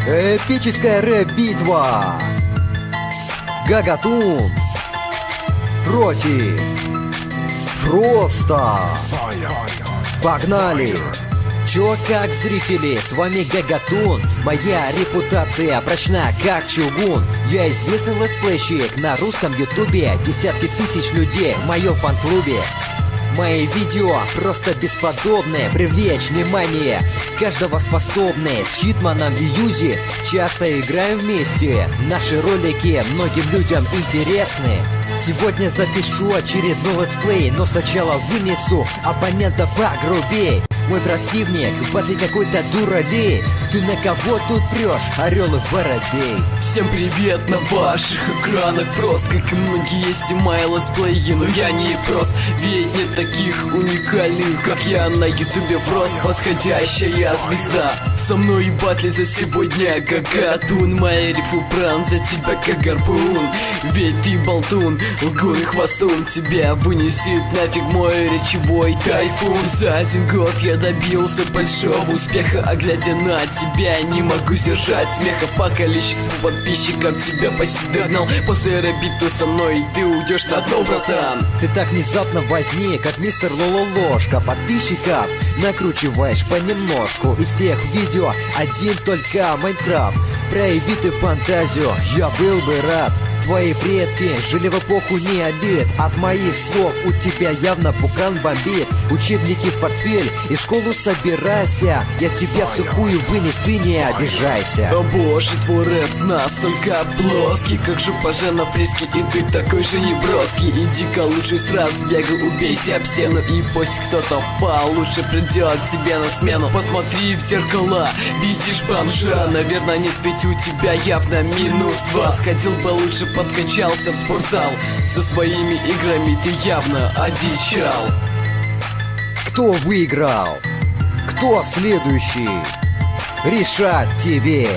Эпическая рэп-битва. Гагатун против Фроста. Погнали! Чё как, зрители, с вами Гагатун. Моя репутация прочна как чугун. Я известный летсплейщик на русском ютубе. Десятки тысяч людей в моем фан-клубе. Мои видео просто бесподобные, привлечь внимание каждого способны. С Хитманом в Юзи часто играем вместе. Наши ролики многим людям интересны. Сегодня запишу очередной летсплей, но сначала вынесу оппонента погрубей. Мой противник в батле какой-то дуралей. Ты на кого тут прешь, орел и воробей? Всем привет, на ваших экранах Фрост. Как и многие снимаю летсплеи, но я не прост. Ведь нет таких уникальных, как я на ютубе. Фрост, восходящая звезда. Со мной батлится сегодня Гагатун. Мои рифы пронзят тебя как гарпун. Ведь ты болтун, лгун и хвостун. Тебя вынесет нафиг мой речевой тайфун. За один год я добился большого успеха, а глядя на тебя не могу сдержать смеха. По количеству подписчиков тебя почти догнал. После рэп-битвы со мной ты уйдешь на дно, братан. Ты так внезапно возник, как мистер Лололошка. Подписчиков накручиваешь понемножку. Из всех видео один только Майнкрафт. Прояви ты фантазию, я был бы рад. Твои предки жили в эпоху неолит. От моих слов у тебя явно пукан бомбит. Учебники в портфель и школу собирайся. Я тебя в сухую вынес, ты не обижайся. О боже, твой рэп настолько плоский, как же на фриске, и ты такой же неброский. Иди-ка лучше сразу бегай, убейся об стену, и пусть кто-то получше придет тебе на смену. Посмотри в зеркала, видишь бомжа. Наверное нет, ведь у тебя явно -2. Сходил бы лучше, подкачался в спортзал. Со своими играми ты явно одичал. Кто выиграл? Кто следующий? Решать тебе.